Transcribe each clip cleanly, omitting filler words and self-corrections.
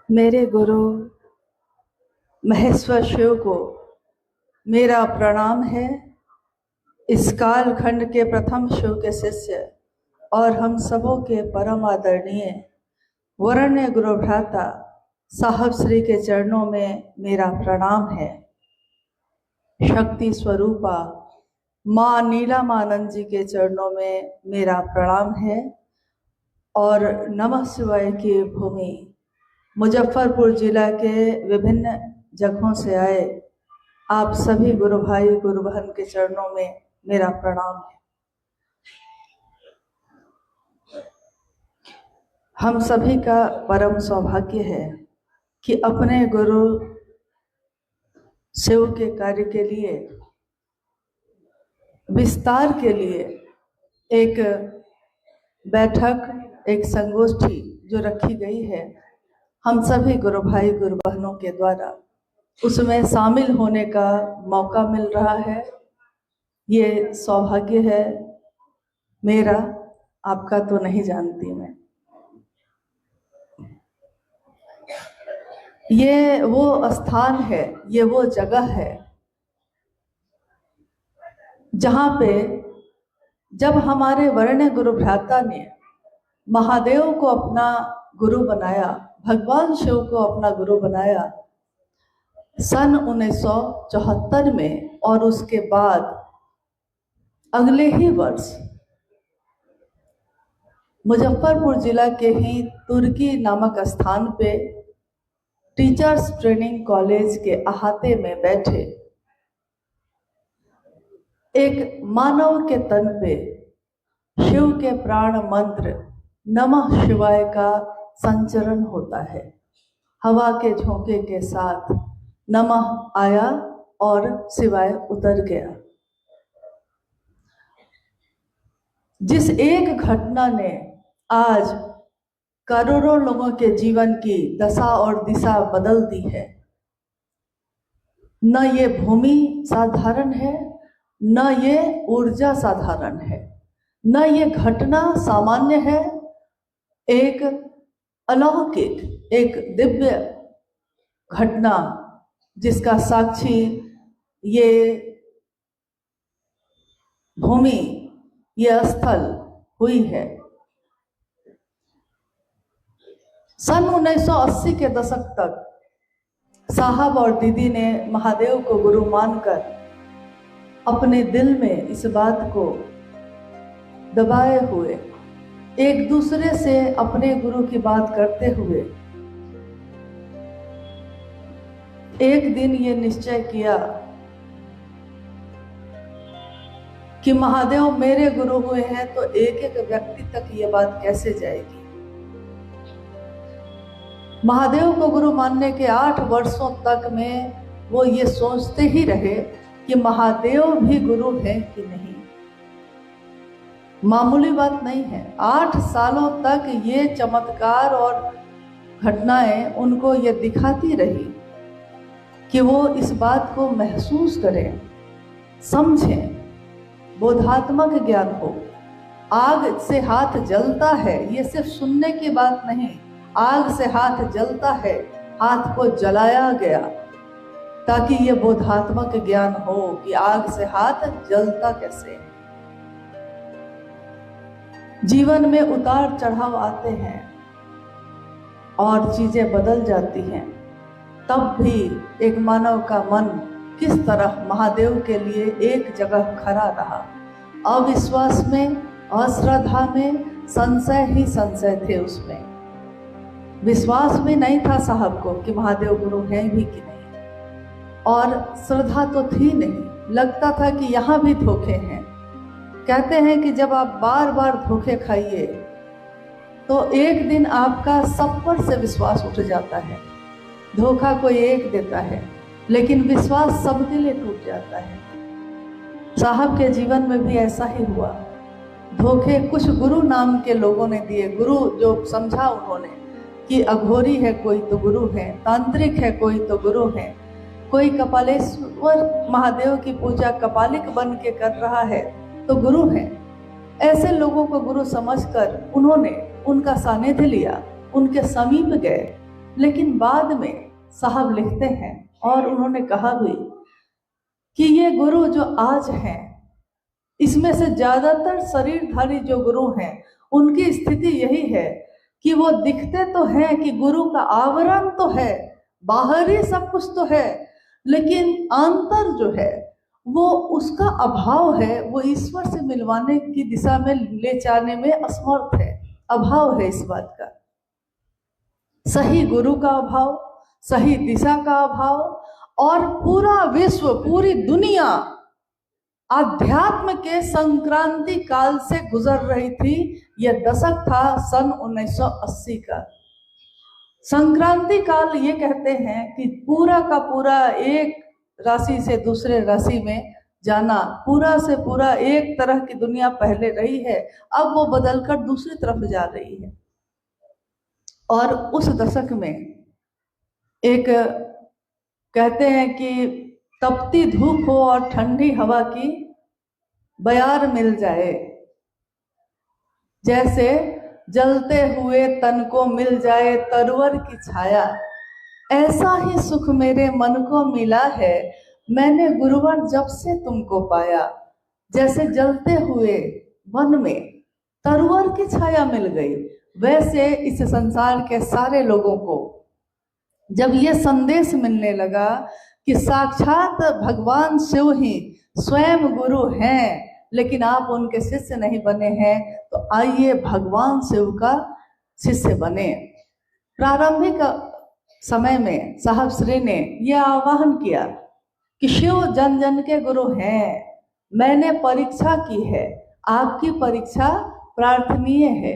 मेरे गुरु महेश्वर शिव को मेरा प्रणाम है। इस कालखंड के प्रथम शिव के शिष्य और हम सबों के परम आदरणीय वरण्य गुरु भ्राता साहब श्री के चरणों में मेरा प्रणाम है। शक्ति स्वरूपा माँ नीलामानंद जी के चरणों में मेरा प्रणाम है। और नमः शिवाय की भूमि मुजफ्फरपुर जिला के विभिन्न जगहों से आए आप सभी गुरु भाई गुरु बहन के चरणों में मेरा प्रणाम है। हम सभी का परम सौभाग्य है कि अपने गुरु शिव के कार्य के लिए विस्तार के लिए एक बैठक, एक संगोष्ठी जो रखी गई है, हम सभी गुरु भाई गुरु बहनों के द्वारा उसमें शामिल होने का मौका मिल रहा है। ये सौभाग्य है मेरा, आपका तो नहीं जानती मैं। ये वो स्थान है, ये वो जगह है जहाँ पे जब हमारे वरण्य गुरु भ्राता ने महादेव को अपना गुरु बनाया, भगवान शिव को अपना गुरु बनाया सन 1974 में, और उसके बाद अगले ही वर्ष मुजफ्फरपुर जिला के ही तुर्की नामक स्थान पे टीचर्स ट्रेनिंग कॉलेज के अहाते में बैठे एक मानव के तन पे शिव के प्राण मंत्र नमः शिवाय का संचरण होता है। हवा के झोंके के साथ नमः आया और शिवाय उतर गया। जिस एक घटना ने आज करोड़ों लोगों के जीवन की दशा और दिशा बदल दी है, न ये भूमि साधारण है, न ये ऊर्जा साधारण है, न ये घटना सामान्य है। एक अलौकिक, एक दिव्य घटना जिसका साक्षी ये भूमि, ये स्थल हुई है। सन 1980 के दशक तक साहब और दीदी ने महादेव को गुरु मानकर अपने दिल में इस बात को दबाए हुए एक दूसरे से अपने गुरु की बात करते हुए एक दिन ये निश्चय किया कि महादेव मेरे गुरु हुए हैं तो एक एक व्यक्ति तक ये बात कैसे जाएगी। महादेव को गुरु मानने के 8 वर्षों तक में वो ये सोचते ही रहे कि महादेव भी गुरु हैं कि नहीं। मामूली बात नहीं है। 8 सालों तक ये चमत्कार और घटनाएं उनको ये दिखाती रही कि वो इस बात को महसूस करें, समझें, बोधात्मक ज्ञान हो। आग से हाथ जलता है, ये सिर्फ सुनने की बात नहीं। आग से हाथ जलता है, हाथ को जलाया गया ताकि ये बोधात्मक ज्ञान हो कि आग से हाथ जलता कैसे। जीवन में उतार चढ़ाव आते हैं और चीजें बदल जाती हैं, तब भी एक मानव का मन किस तरह महादेव के लिए एक जगह खड़ा रहा। अविश्वास में, अश्रद्धा में, संशय ही संशय थे उसमें। विश्वास भी नहीं था साहब को कि महादेव गुरु हैं भी कि नहीं, और श्रद्धा तो थी नहीं। लगता था कि यहाँ भी धोखे हैं। कहते हैं कि जब आप बार बार धोखे खाइए तो एक दिन आपका सब पर से विश्वास उठ जाता है। धोखा कोई एक देता है, लेकिन विश्वास सबके लिए टूट जाता है। साहब के जीवन में भी ऐसा ही हुआ। धोखे कुछ गुरु नाम के लोगों ने दिए। गुरु जो समझा उन्होंने कि अघोरी है कोई तो गुरु है, तांत्रिक है कोई तो गुरु है, कोई कपालेश्वर महादेव की पूजा कपालिक बन के कर रहा है तो गुरु है। ऐसे लोगों को गुरु समझकर उन्होंने उनका सानिध्य लिया, उनके समीप गए लेकिन बाद में साहब लिखते हैं और उन्होंने कहा भी कि ये गुरु जो आज हैं, इसमें से ज्यादातर शरीरधारी जो गुरु हैं उनकी स्थिति यही है कि वो दिखते तो हैं कि गुरु का आवरण तो है, बाहरी सब कुछ तो है, लेकिन आंतर जो है वो उसका अभाव है। वो ईश्वर से मिलवाने की दिशा में ले जाने में असमर्थ है, अभाव है इस बात का। सही गुरु का अभाव, सही दिशा का अभाव, और पूरा विश्व, पूरी दुनिया आध्यात्म के संक्रांति काल से गुजर रही थी। यह दशक था सन 1980 का। संक्रांति काल ये कहते हैं कि पूरा का पूरा एक राशि से दूसरे राशि में जाना, पूरा से पूरा एक तरह की दुनिया पहले रही है, अब वो बदलकर दूसरी तरफ जा रही है। और उस दशक में एक कहते हैं कि तपती धूप हो और ठंडी हवा की बयार मिल जाए, जैसे जलते हुए तन को मिल जाए तरवर की छाया, ऐसा ही सुख मेरे मन को मिला है, मैंने गुरुवर जब से तुमको पाया। जैसे जलते हुए वन में तरवर की छाया मिल गई, वैसे इस संसार के सारे लोगों को जब ये संदेश मिलने लगा कि साक्षात भगवान शिव ही स्वयं गुरु हैं, लेकिन आप उनके शिष्य नहीं बने हैं, तो आइए भगवान शिव का शिष्य बने। प्रारंभिक समय में साहब श्री ने यह आह्वान किया कि शिव जन जन के गुरु हैं, मैंने परीक्षा की है, आपकी परीक्षा प्रार्थनीय है।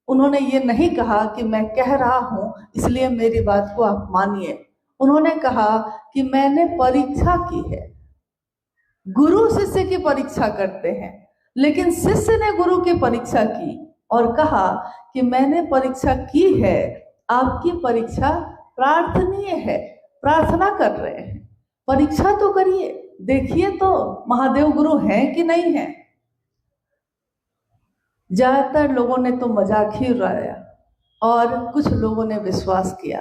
उन्होंने ये नहीं कहा कि मैं कह रहा हूं इसलिए मेरी बात को आप मानिए, उन्होंने कहा कि मैंने परीक्षा की है। गुरु शिष्य की परीक्षा करते हैं, लेकिन शिष्य ने गुरु की परीक्षा की और कहा कि मैंने परीक्षा की है, आपकी परीक्षा प्रार्थनीय है। प्रार्थना कर रहे हैं, परीक्षा तो करिए, देखिए तो महादेव गुरु हैं कि नहीं है। ज्यादातर लोगों ने तो मजाक ही उड़ाया और कुछ लोगों ने विश्वास किया।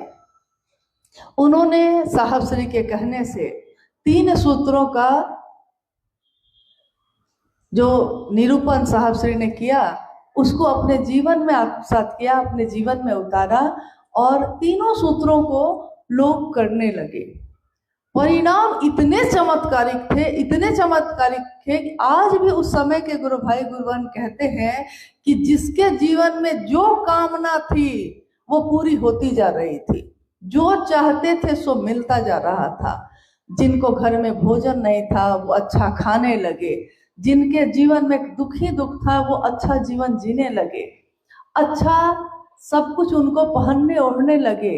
उन्होंने साहब श्री के कहने से 3 सूत्रों का जो निरूपण साहब श्री ने किया उसको अपने जीवन में आत्मसात किया, अपने जीवन में उतारा और तीनों सूत्रों को लोग करने लगे। परिणाम इतने चमत्कारिक थे, इतने चमत्कारिक थे कि आज भी उस समय के गुरु भाई गुरुवन कहते हैं कि जिसके जीवन में जो कामना थी वो पूरी होती जा रही थी, जो चाहते थे सो मिलता जा रहा था। जिनको घर में भोजन नहीं था वो अच्छा खाने लगे, जिनके जीवन में दुखी दुख था वो अच्छा जीवन जीने लगे, अच्छा सब कुछ उनको पहनने ओढ़ने लगे।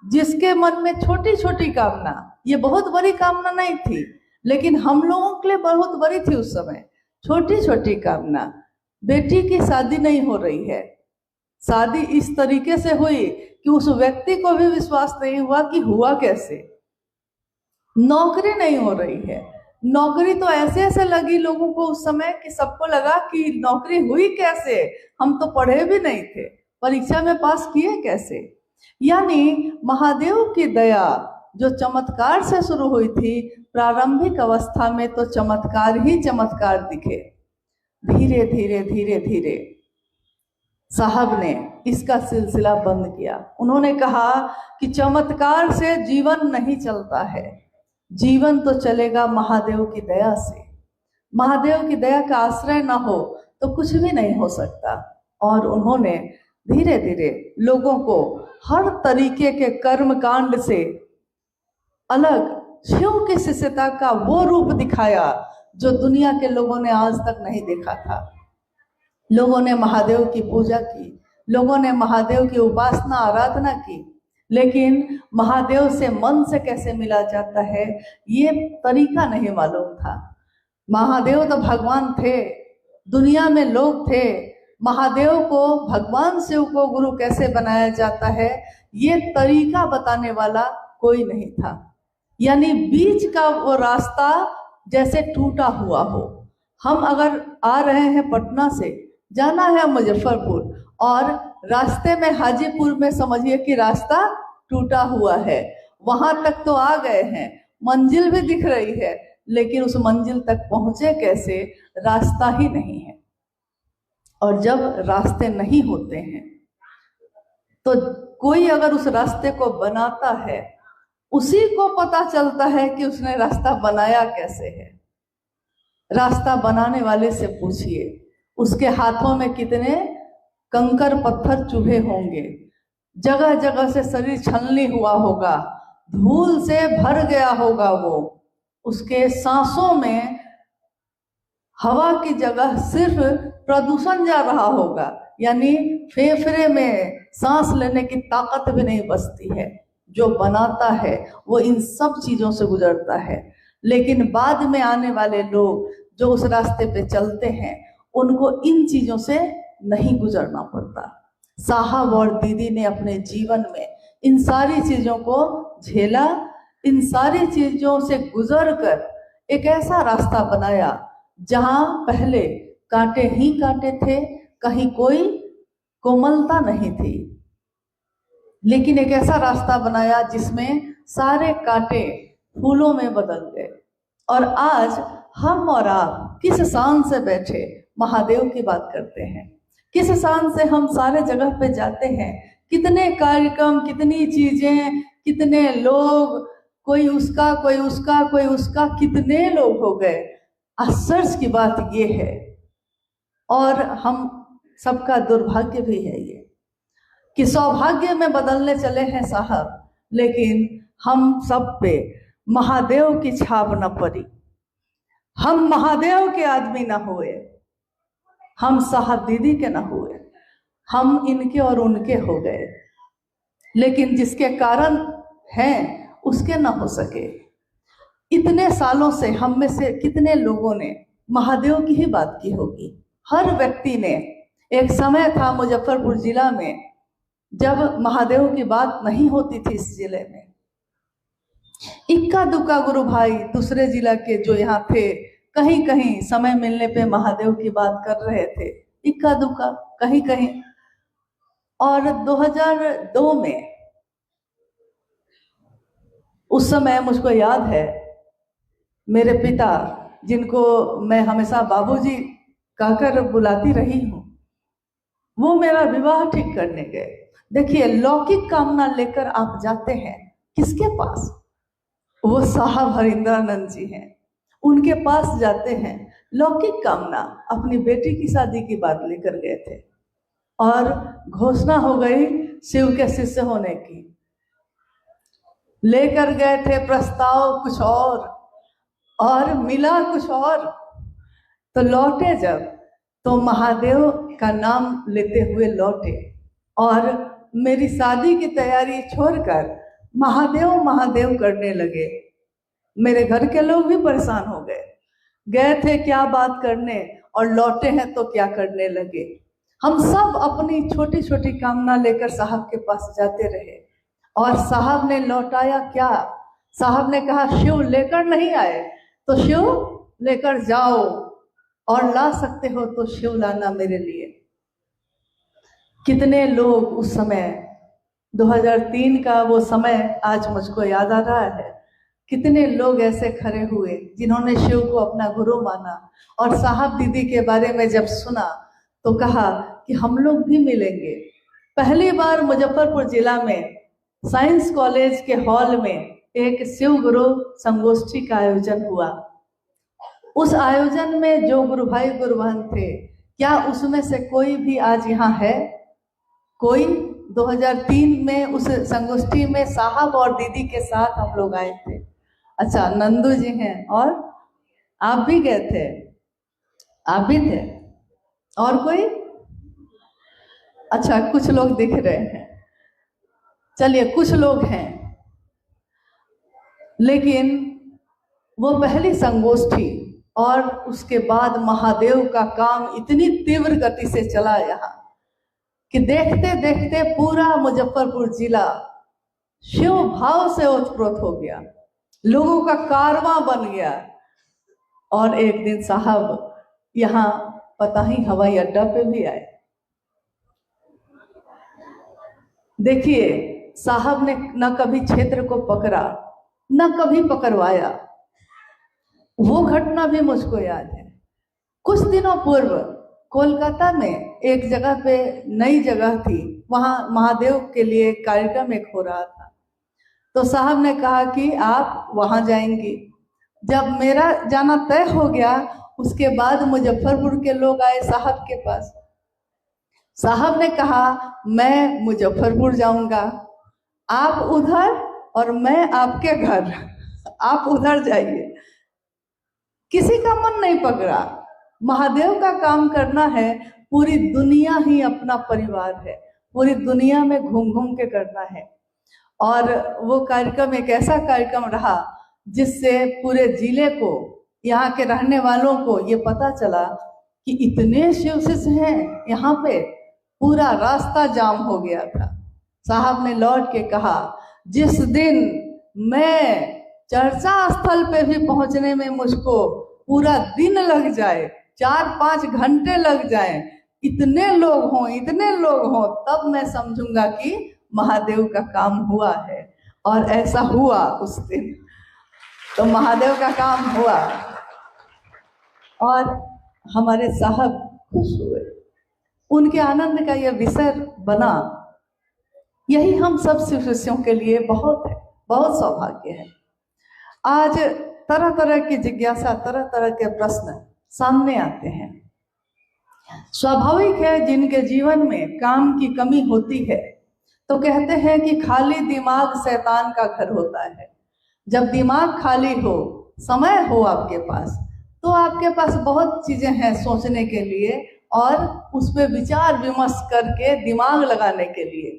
जिसके मन में छोटी छोटी कामना, ये बहुत बड़ी कामना नहीं थी लेकिन हम लोगों के लिए बहुत बड़ी थी उस समय, छोटी छोटी कामना, बेटी की शादी नहीं हो रही है, शादी इस तरीके से हुई कि उस व्यक्ति को भी विश्वास नहीं हुआ कि हुआ कैसे। नौकरी नहीं हो रही है, नौकरी तो ऐसे ऐसे लगी लोगों को उस समय कि सबको लगा कि नौकरी हुई कैसे, हम तो पढ़े भी नहीं थे, परीक्षा में पास किए कैसे। यानी महादेव की दया जो चमत्कार से शुरू हुई थी, प्रारंभिक अवस्था में तो चमत्कार ही चमत्कार दिखे। धीरे धीरे धीरे धीरे साहब ने इसका सिलसिला बंद किया। उन्होंने कहा कि चमत्कार से जीवन नहीं चलता है, जीवन तो चलेगा महादेव की दया से। महादेव की दया का आश्रय ना हो तो कुछ भी नहीं हो सकता। और उन्होंने धीरे धीरे लोगों को हर तरीके के कर्म कांड से अलग शिव की शिष्यता का वो रूप दिखाया जो दुनिया के लोगों ने आज तक नहीं देखा था। लोगों ने महादेव की पूजा की, लोगों ने महादेव की उपासना आराधना की, लेकिन महादेव से मन से कैसे मिला जाता है ये तरीका नहीं मालूम था। महादेव तो भगवान थे, दुनिया में लोग थे, महादेव को, भगवान शिव को गुरु कैसे बनाया जाता है ये तरीका बताने वाला कोई नहीं था। यानी बीच का वो रास्ता जैसे टूटा हुआ हो। हम अगर आ रहे हैं पटना से, जाना है मुजफ्फरपुर और रास्ते में हाजीपुर में समझिए कि रास्ता टूटा हुआ है, वहां तक तो आ गए हैं, मंजिल भी दिख रही है, लेकिन उस मंजिल तक पहुंचे कैसे, रास्ता ही नहीं है। और जब रास्ते नहीं होते हैं तो कोई अगर उस रास्ते को बनाता है, उसी को पता चलता है कि उसने रास्ता बनाया कैसे है। रास्ता बनाने वाले से पूछिए, उसके हाथों में कितने कंकर पत्थर चुभे होंगे, जगह जगह से शरीर छलनी हुआ होगा, धूल से भर गया होगा वो, उसके सांसों में हवा की जगह सिर्फ प्रदूषण जा रहा होगा, यानी फेफड़े में सांस लेने की ताकत भी नहीं बचती है। जो बनाता है वो इन सब चीजों से गुजरता है, लेकिन बाद में आने वाले लोग जो उस रास्ते पे चलते हैं उनको इन चीजों से नहीं गुजरना पड़ता। साहब और दीदी ने अपने जीवन में इन सारी चीजों को झेला, इन सारी चीजों से गुजर कर एक ऐसा रास्ता बनाया जहां पहले कांटे ही कांटे थे, कहीं कोई कोमलता नहीं थी, लेकिन एक ऐसा रास्ता बनाया जिसमें सारे कांटे फूलों में बदल गए। और आज हम और आप किस शान से बैठे महादेव की बात करते हैं, किस शान से हम सारे जगह पे जाते हैं, कितने कार्यक्रम, कितनी चीजें, कितने लोग, कोई उसका कोई उसका कोई उसका, कितने लोग हो गए। आश्चर्य की बात ये है, और हम सबका दुर्भाग्य भी है ये कि सौभाग्य में बदलने चले हैं साहब, लेकिन हम सब पे महादेव की छाप न पड़ी, हम महादेव के आदमी न हुए, हम साहब दीदी के न हुए, हम इनके और उनके हो गए, लेकिन जिसके कारण हैं उसके न हो सके। इतने सालों से हम में से कितने लोगों ने महादेव की ही बात की होगी, हर व्यक्ति ने। एक समय था मुजफ्फरपुर जिला में जब महादेव की बात नहीं होती थी इस जिले में, इक्का दुक्का गुरु भाई दूसरे जिला के जो यहाँ थे, कहीं कहीं समय मिलने पे महादेव की बात कर रहे थे, इक्का दुक्का कहीं कहीं। और 2002 में, उस समय मुझको याद है, मेरे पिता, जिनको मैं हमेशा बाबूजी कहकर बुलाती रही हूँ, वो मेरा विवाह ठीक करने गए। देखिए, लौकिक कामना लेकर आप जाते हैं किसके पास? वो साहब हरिंद्रानंद जी हैं, उनके पास जाते हैं। लौकिक कामना, अपनी बेटी की शादी की बात लेकर गए थे और घोषणा हो गई शिव के शिष्य होने की। लेकर गए थे प्रस्ताव कुछ और मिला कुछ और। तो लौटे जब, तो महादेव का नाम लेते हुए लौटे और मेरी शादी की तैयारी छोड़कर महादेव महादेव करने लगे। मेरे घर के लोग भी परेशान हो गए, गए थे क्या बात करने और लौटे हैं तो क्या करने लगे। हम सब अपनी छोटी छोटी कामना लेकर साहब के पास जाते रहे और साहब ने लौटाया क्या? साहब ने कहा शिव लेकर नहीं आए तो शिव लेकर जाओ, और ला सकते हो तो शिव लाना मेरे लिए। कितने लोग उस समय, 2003 का वो समय आज मुझको याद आ रहा है, कितने लोग ऐसे खड़े हुए जिन्होंने शिव को अपना गुरु माना और साहब दीदी के बारे में जब सुना तो कहा कि हम लोग भी मिलेंगे। पहली बार मुजफ्फरपुर जिला में साइंस कॉलेज के हॉल में एक शिव गुरु संगोष्ठी का आयोजन हुआ। उस आयोजन में जो गुरु भाई गुरु बहन थे, क्या उसमें से कोई भी आज यहाँ है? कोई? 2003 में उस संगोष्ठी में साहब और दीदी के साथ हम लोग आए थे। अच्छा, नंदू जी हैं, और आप भी गए थे? आप भी थे? और कोई? अच्छा, कुछ लोग दिख रहे हैं, चलिए कुछ लोग हैं। लेकिन वो पहली संगोष्ठी और उसके बाद महादेव का काम इतनी तीव्र गति से चला यहाँ कि देखते देखते पूरा मुजफ्फरपुर जिला शिव भाव से ओतप्रोत हो गया, लोगों का कारवां बन गया। और एक दिन साहब यहाँ पता ही हवाई अड्डा पे भी आए। देखिए, साहब ने न कभी क्षेत्र को पकड़ा, न कभी पकड़वाया। वो घटना भी मुझको याद है। कुछ दिनों पूर्व कोलकाता में एक जगह पे, नई जगह थी, वहां महादेव के लिए कार्यक्रम एक हो रहा था। तो साहब ने कहा कि आप वहां जाएंगी। जब मेरा जाना तय हो गया, उसके बाद मुजफ्फरपुर के लोग आए साहब के पास। साहब ने कहा मैं मुजफ्फरपुर जाऊंगा, आप उधर और मैं आपके घर, आप उधर जाइए। किसी का मन नहीं पकड़ा। महादेव का काम करना है, पूरी दुनिया ही अपना परिवार है, पूरी दुनिया में घूम घूम के करना है। और वो कार्यक्रम एक ऐसा कार्यक्रम रहा जिससे पूरे जिले को, यहाँ के रहने वालों को ये पता चला कि इतने शिव शिष्य हैं यहाँ पे। पूरा रास्ता जाम हो गया था। साहब ने लौट के कहा, जिस दिन मैं चर्चा स्थल पे भी पहुंचने में मुझको पूरा दिन लग जाए, 4-5 घंटे लग जाए, इतने लोग हों, तब मैं समझूंगा कि महादेव का काम हुआ है। और ऐसा हुआ उस दिन। तो महादेव का काम हुआ और हमारे साहब खुश हुए। उनके आनंद का यह विषय बना। यही हम सब शिव शिष्यों के लिए बहुत है, बहुत सौभाग्य है। आज तरह तरह की जिज्ञासा, तरह तरह के प्रश्न सामने आते हैं। स्वाभाविक है, जिनके जीवन में काम की कमी होती है तो कहते हैं कि खाली दिमाग शैतान का घर होता है। जब दिमाग खाली हो, समय हो आपके पास, तो आपके पास बहुत चीजें हैं सोचने के लिए और उस पर विचार विमर्श करके दिमाग लगाने के लिए।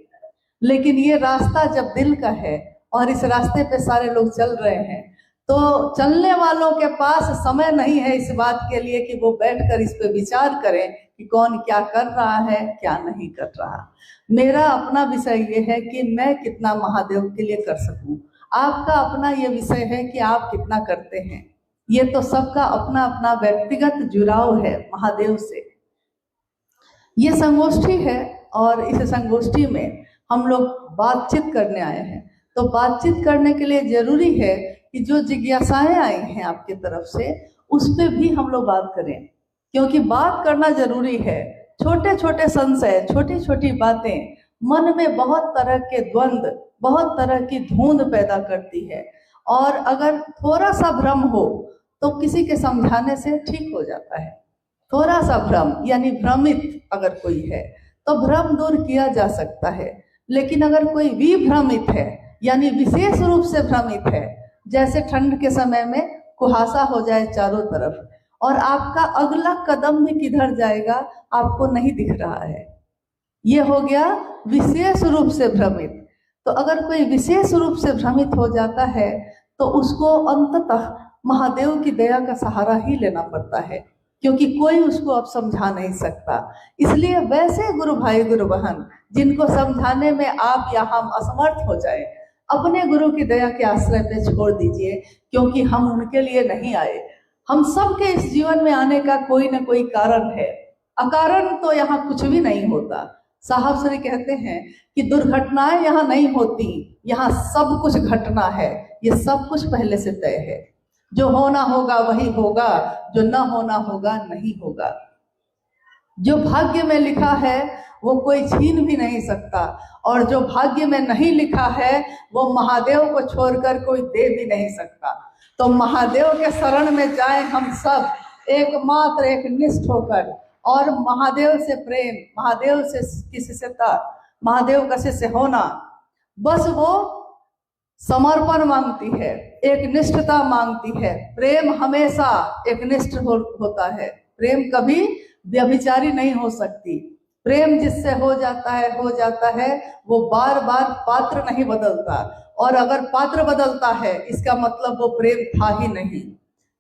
लेकिन ये रास्ता जब दिल का है और इस रास्ते पे सारे लोग चल रहे हैं, तो चलने वालों के पास समय नहीं है इस बात के लिए कि वो बैठकर इस पे विचार करें कि कौन क्या कर रहा है, क्या नहीं कर रहा। मेरा अपना विषय ये है कि मैं कितना महादेव के लिए कर सकूं। आपका अपना ये विषय है कि आप कितना करते हैं। ये तो सबका अपना अपना व्यक्तिगत जुड़ाव है महादेव से। ये संगोष्ठी है और इस संगोष्ठी में हम लोग बातचीत करने आए हैं। तो बातचीत करने के लिए जरूरी है कि जो जिज्ञासाएं आई हैं आपकी तरफ से, उस पर भी हम लोग बात करें, क्योंकि बात करना जरूरी है। छोटे छोटे संशय, छोटी छोटी बातें मन में बहुत तरह के द्वंद्व, बहुत तरह की धुंध पैदा करती है। और अगर थोड़ा सा भ्रम हो तो किसी के समझाने से ठीक हो जाता है। थोड़ा सा भ्रम यानी भ्रमित अगर कोई है तो भ्रम दूर किया जा सकता है। लेकिन अगर कोई विभ्रमित है यानी विशेष रूप से भ्रमित है, जैसे ठंड के समय में कुहासा हो जाए चारों तरफ और आपका अगला कदम भी किधर जाएगा आपको नहीं दिख रहा है, ये हो गया विशेष रूप से भ्रमित। तो अगर कोई विशेष रूप से भ्रमित हो जाता है तो उसको अंततः महादेव की दया का सहारा ही लेना पड़ता है, क्योंकि कोई उसको अब समझा नहीं सकता। इसलिए वैसे गुरु भाई गुरु बहन जिनको समझाने में आप या हम असमर्थ हो जाए, अपने गुरु की दया के आश्रय पे छोड़ दीजिए, क्योंकि हम उनके लिए नहीं आए। हम सबके इस जीवन में आने का कोई ना कोई कारण है। अकारण तो यहाँ कुछ भी नहीं होता। साहब श्री कहते हैं कि दुर्घटनाएं यहाँ नहीं होती, यहाँ सब कुछ घटना है। ये सब कुछ पहले से तय है। जो होना होगा वही होगा, जो न होना होगा नहीं होगा। जो भाग्य में लिखा है वो कोई छीन भी नहीं सकता, और जो भाग्य में नहीं लिखा है वो महादेव को छोड़कर कोई दे भी नहीं सकता। तो महादेव के शरण में जाएं हम सब, एकमात्र एक निष्ठ होकर, और महादेव से प्रेम, महादेव से की शिष्यता, महादेव का शिष्य होना, बस वो समर्पण मांगती है, एक निष्ठता मांगती है। प्रेम हमेशा एक निष्ठ होता है। प्रेम कभी व्यभिचारी नहीं हो सकती। प्रेम जिससे हो जाता है, वो बार बार पात्र नहीं बदलता, और अगर पात्र बदलता है इसका मतलब वो प्रेम था ही नहीं।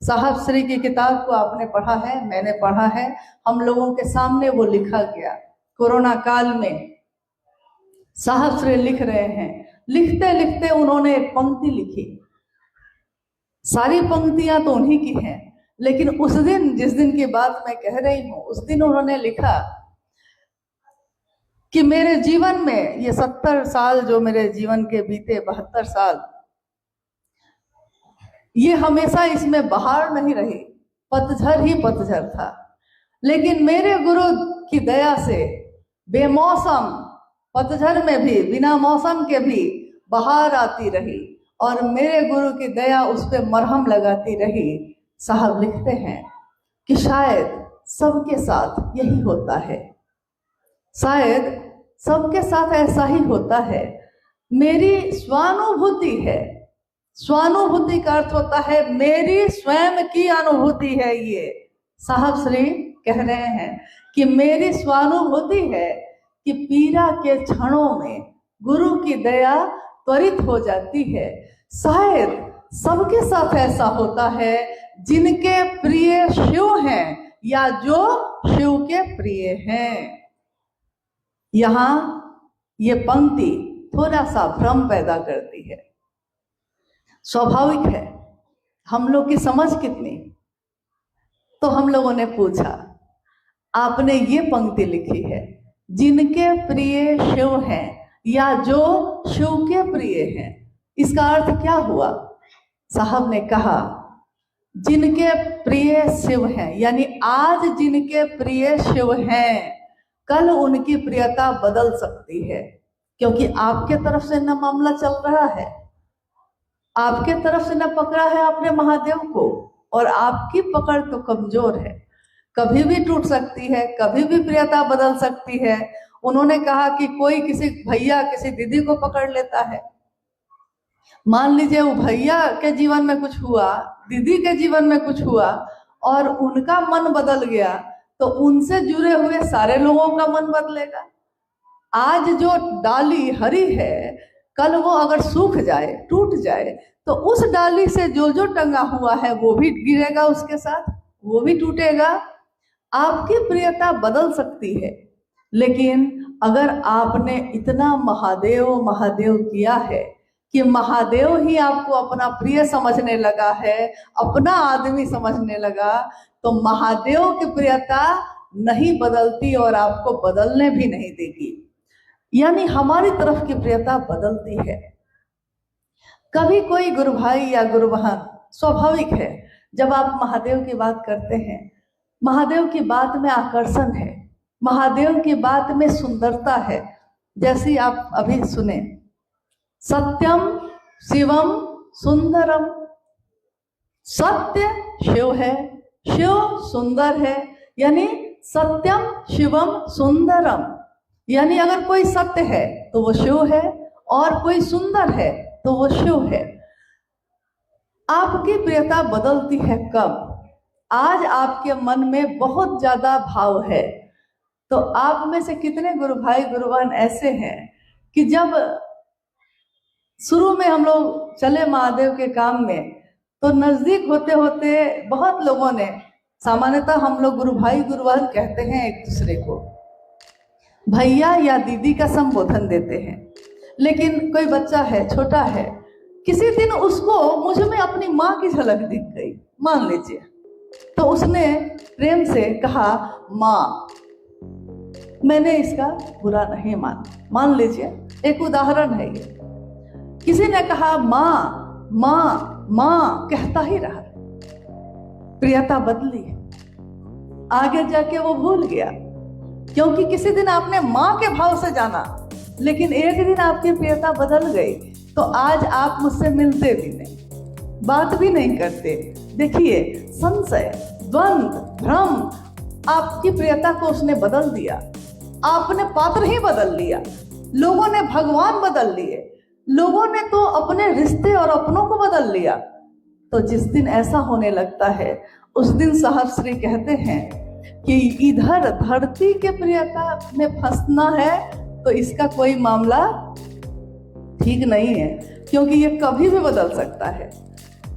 साहब श्री की किताब को आपने पढ़ा है, मैंने पढ़ा है, हम लोगों के सामने वो लिखा गया। कोरोना काल में साहब श्री लिख रहे हैं, लिखते लिखते उन्होंने एक पंक्ति लिखी। सारी पंक्तियां तो उन्हीं की हैं, लेकिन उस दिन, जिस दिन की बात मैं कह रही हूं, उस दिन उन्होंने लिखा कि कि मेरे जीवन में ये 70 साल जो मेरे जीवन के बीते, 72 साल, ये हमेशा इसमें बहार नहीं रही, पतझड़ ही पतझड़ था। लेकिन मेरे गुरु की दया से बेमौसम पतझड़ में भी, बिना मौसम के भी बहार आती रही और मेरे गुरु की दया उस पर मरहम लगाती रही। साहब लिखते हैं कि शायद सबके साथ यही होता है, शायद सबके साथ ऐसा ही होता है। मेरी स्वानुभूति है, स्वानुभूति का अर्थ होता है मेरी स्वयं की अनुभूति है। ये साहब श्री कह रहे हैं कि मेरी स्वानुभूति है कि पीड़ा के क्षणों में गुरु की दया त्वरित हो जाती है। शायद सबके साथ ऐसा होता है जिनके प्रिय शिव हैं या जो शिव के प्रिय हैं। यहाँ ये पंक्ति थोड़ा सा भ्रम पैदा करती है। स्वाभाविक है, हम लोग की समझ कितनी, तो हम लोगों ने पूछा, आपने ये पंक्ति लिखी है जिनके प्रिय शिव हैं या जो शिव के प्रिय हैं, इसका अर्थ क्या हुआ? साहब ने कहा जिनके प्रिय शिव हैं, यानी आज जिनके प्रिय शिव हैं कल उनकी प्रियता बदल सकती है, क्योंकि आपके तरफ से न मामला चल रहा है, आपके तरफ से न पकड़ा है आपने महादेव को, और आपकी पकड़ तो कमजोर है, कभी भी टूट सकती है, कभी भी प्रियता बदल सकती है। उन्होंने कहा कि कोई किसी भैया किसी दीदी को पकड़ लेता है, मान लीजिए वो भैया के जीवन में कुछ हुआ, दीदी के जीवन में कुछ हुआ और उनका मन बदल गया, तो उनसे जुड़े हुए सारे लोगों का मन बदलेगा। आज जो डाली हरी है, कल वो अगर सूख जाए, टूट जाए, तो उस डाली से जो जो टंगा हुआ है वो भी गिरेगा, उसके साथ वो भी टूटेगा। आपकी प्रियता बदल सकती है, लेकिन अगर आपने इतना महादेव महादेव किया है कि महादेव ही आपको अपना प्रिय समझने लगा है, अपना आदमी समझने लगा, तो महादेव की प्रियता नहीं बदलती और आपको बदलने भी नहीं देगी। यानी हमारी तरफ की प्रियता बदलती है। कभी कोई गुरु भाई या गुरु बहन, स्वाभाविक है जब आप महादेव की बात करते हैं, महादेव की बात में आकर्षण है, महादेव की बात में सुंदरता है। जैसी आप अभी सुने, सत्यम शिवम सुंदरम, सत्य शिव है, शिव सुंदर है, यानी सत्यम शिवम सुंदरम, यानी अगर कोई सत्य है तो वो शिव है और कोई सुंदर है तो वो शिव है। आपकी प्रियता बदलती है कब? आज आपके मन में बहुत ज्यादा भाव है, तो आप में से कितने गुरु भाई गुरु बहन ऐसे हैं कि जब शुरू में हम लोग चले महादेव के काम में, तो नजदीक होते होते बहुत लोगों ने, सामान्यतः हम लोग गुरु भाई गुरु बहन कहते हैं एक दूसरे को, भैया या दीदी का संबोधन देते हैं। लेकिन कोई बच्चा है, छोटा है, किसी दिन उसको मुझ में अपनी माँ की झलक दिख गई, मान लीजिए, तो उसने प्रेम से कहा माँ। मैंने इसका बुरा नहीं माना, मान लीजिए, एक उदाहरण है ये। किसी ने कहा माँ माँ माँ, कहता ही रहा, प्रियता बदली, आगे जाके वो भूल गया, क्योंकि किसी दिन आपने माँ के भाव से जाना, लेकिन एक दिन आपकी प्रियता बदल गई, तो आज आप मुझसे मिलते भी नहीं, बात भी नहीं करते। देखिए, संशय, द्वंद्व, भ्रम, आपकी प्रियता को उसने बदल दिया। आपने पात्र ही बदल लिया, लोगों ने भगवान बदल लिए, लोगों ने तो अपने रिश्ते और अपनों को बदल लिया। तो जिस दिन ऐसा होने लगता है, उस दिन साहब श्री कहते हैं कि इधर धरती के प्रियता में फंसना है तो इसका कोई मामला ठीक नहीं है, क्योंकि ये कभी भी बदल सकता है।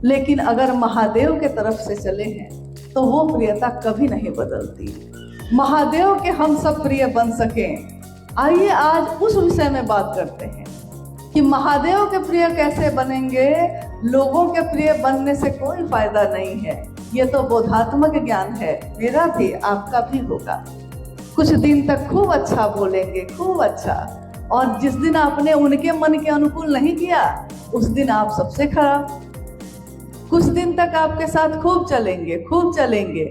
लेकिन अगर महादेव के तरफ से चले हैं तो वो प्रियता कभी नहीं बदलती। महादेव के हम सब प्रिय बन सकें, आइए आज उस विषय में बात करते हैं कि महादेव के प्रिय कैसे बनेंगे। लोगों के प्रिय बनने से कोई फायदा नहीं है, ये तो बोधात्मक ज्ञान है, मेरा भी आपका भी होगा। कुछ दिन तक खूब अच्छा बोलेंगे, खूब अच्छा, और जिस दिन आपने उनके मन के अनुकूल नहीं किया उस दिन आप सबसे खराब। कुछ दिन तक आपके साथ खूब चलेंगे, खूब चलेंगे।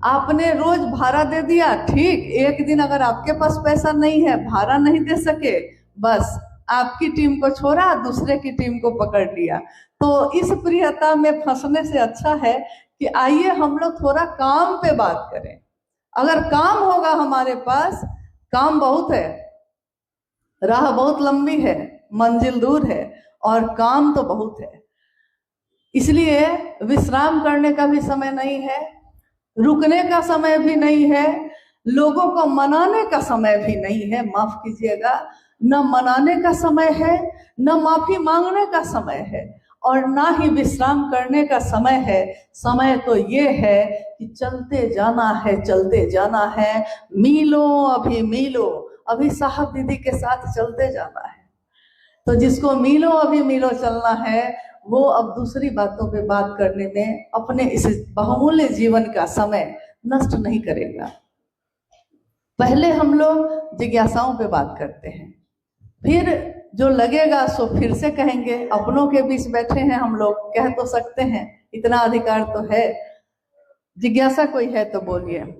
आपने रोज भाड़ा दे दिया, ठीक, एक दिन अगर आपके पास पैसा नहीं है, भाड़ा नहीं दे सके, बस आपकी टीम को छोड़ा, दूसरे की टीम को पकड़ लिया। तो इस प्रियता में फंसने से अच्छा है कि आइए हम लोग थोड़ा काम पे बात करें। अगर काम होगा हमारे पास, काम बहुत है, राह बहुत लंबी है, मंजिल दूर है, और काम तो बहुत है। इसलिए विश्राम करने का भी समय नहीं है, रुकने का समय भी नहीं है, लोगों को मनाने का समय भी नहीं है, माफ कीजिएगा, न मनाने का समय है, न माफी मांगने का समय है, और ना ही विश्राम करने का समय है। समय तो ये है कि चलते जाना है, चलते जाना है, मीलों अभी मीलों, अभी साहब दीदी के साथ चलते जाना है। तो जिसको मीलों अभी मीलों चलना है वो अब दूसरी बातों पे बात करने में अपने इस बहुमूल्य जीवन का समय नष्ट नहीं करेगा। पहले हम लोग जिज्ञासाओं पे बात करते हैं, फिर जो लगेगा सो फिर से कहेंगे। अपनों के बीच बैठे हैं हम लोग, कह तो सकते हैं, इतना अधिकार तो है। जिज्ञासा कोई है तो बोलिए।